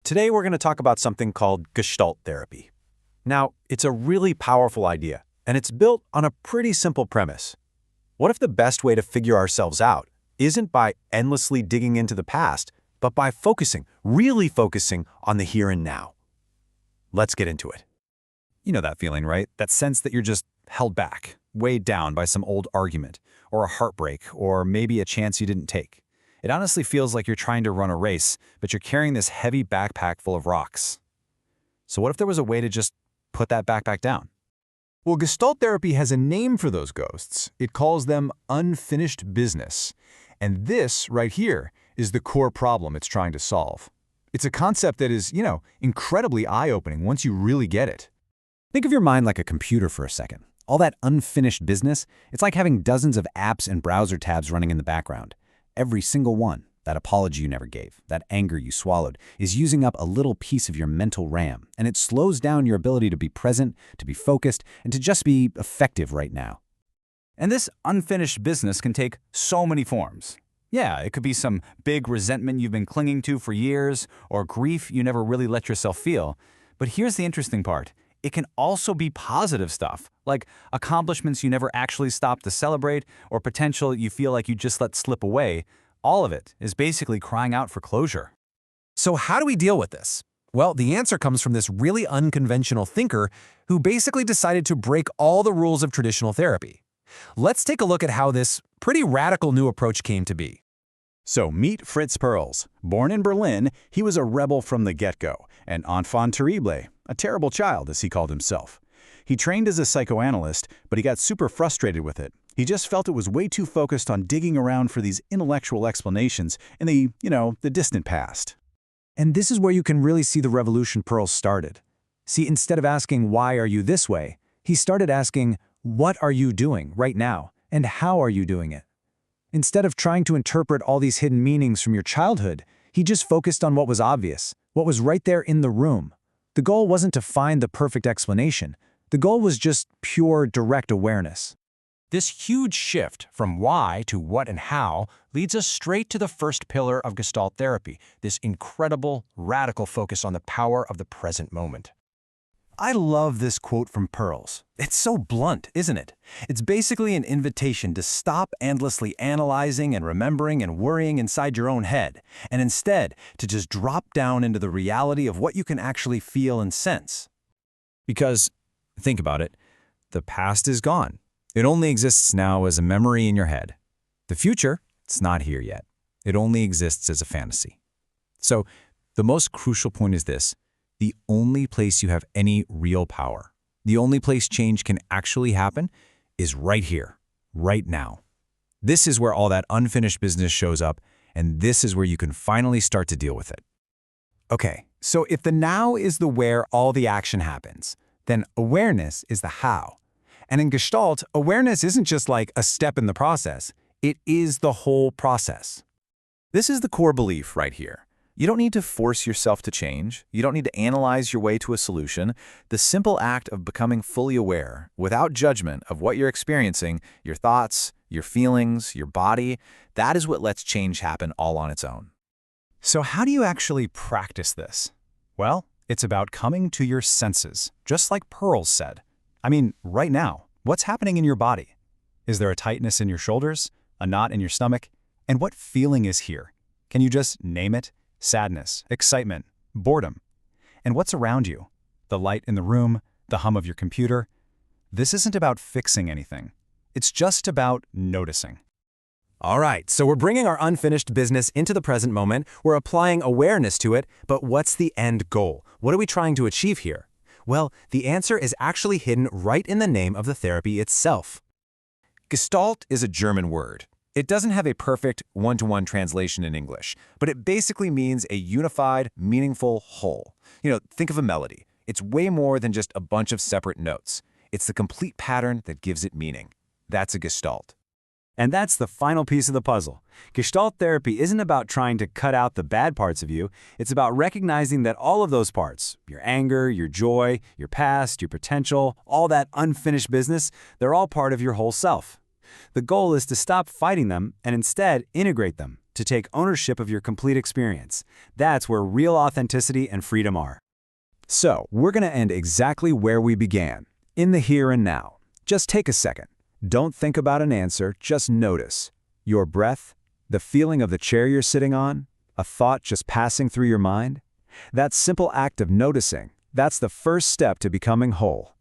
Today we're going to talk about something called Gestalt therapy. Now, it's a really powerful idea, and it's built on a pretty simple premise. What if the best way to figure ourselves out isn't by endlessly digging into the past, but by really focusing on the here and now? Let's get into it. You know that feeling, right? That sense that you're just held back, weighed down by some old argument, or a heartbreak, or maybe a chance you didn't take. It honestly feels like you're trying to run a race, but you're carrying this heavy backpack full of rocks. So what if there was a way to just put that backpack down? Well, Gestalt therapy has a name for those ghosts. It calls them unfinished business. And this, right here, is the core problem it's trying to solve. It's a concept that is, incredibly eye-opening once you really get it. Think of your mind like a computer for a second. All that unfinished business, it's like having dozens of apps and browser tabs running in the background. Every single one, that apology you never gave, that anger you swallowed, is using up a little piece of your mental RAM, and it slows down your ability to be present, to be focused, and to just be effective right now. And this unfinished business can take so many forms. Yeah, it could be some big resentment you've been clinging to for years, or grief you never really let yourself feel. But here's the interesting part. It can also be positive stuff, like accomplishments you never actually stopped to celebrate, or potential you feel like you just let slip away. All of it is basically crying out for closure. So how do we deal with this? Well, the answer comes from this really unconventional thinker who basically decided to break all the rules of traditional therapy. Let's take a look at how this pretty radical new approach came to be. So meet Fritz Perls. Born in Berlin, he was a rebel from the get-go, an enfant terrible, a terrible child as he called himself. He trained as a psychoanalyst, but he got super frustrated with it. He just felt it was way too focused on digging around for these intellectual explanations in the distant past. And this is where you can really see the revolution Perls started. See, instead of asking, why are you this way, he started asking, what are you doing right now, and how are you doing it? Instead of trying to interpret all these hidden meanings from your childhood, he just focused on what was obvious, what was right there in the room. The goal wasn't to find the perfect explanation. The goal was just pure, direct awareness. This huge shift from why to what and how leads us straight to the first pillar of Gestalt therapy, this incredible, radical focus on the power of the present moment. I love this quote from Perls. It's so blunt, isn't it? It's basically an invitation to stop endlessly analyzing and remembering and worrying inside your own head, and instead to just drop down into the reality of what you can actually feel and sense. Because, think about it, the past is gone. It only exists now as a memory in your head. The future, it's not here yet. It only exists as a fantasy. So, the most crucial point is this. The only place you have any real power, the only place change can actually happen, is right here, right now. This is where all that unfinished business shows up, and this is where you can finally start to deal with it. Okay, so if the now is the where all the action happens, then awareness is the how. And in Gestalt, awareness isn't just like a step in the process, it is the whole process. This is the core belief right here. You don't need to force yourself to change. You don't need to analyze your way to a solution. The simple act of becoming fully aware, without judgment of what you're experiencing, your thoughts, your feelings, your body, that is what lets change happen all on its own. So how do you actually practice this? Well, it's about coming to your senses, just like Perls said. I mean, right now, what's happening in your body? Is there a tightness in your shoulders, a knot in your stomach? And what feeling is here? Can you just name it? Sadness, excitement, boredom. And what's around you? The light in the room, the hum of your computer. This isn't about fixing anything. It's just about noticing. All right, so we're bringing our unfinished business into the present moment. We're applying awareness to it, but what's the end goal? What are we trying to achieve here? Well, the answer is actually hidden right in the name of the therapy itself. Gestalt is a German word. It doesn't have a perfect one-to-one translation in English, but it basically means a unified, meaningful whole. Think of a melody. It's way more than just a bunch of separate notes. It's the complete pattern that gives it meaning. That's a Gestalt. And that's the final piece of the puzzle. Gestalt therapy isn't about trying to cut out the bad parts of you. It's about recognizing that all of those parts, your anger, your joy, your past, your potential, all that unfinished business, they're all part of your whole self. The goal is to stop fighting them and instead integrate them, to take ownership of your complete experience. That's where real authenticity and freedom are. So, we're going to end exactly where we began, in the here and now. Just take a second. Don't think about an answer, just notice. Your breath, the feeling of the chair you're sitting on, a thought just passing through your mind. That simple act of noticing, that's the first step to becoming whole.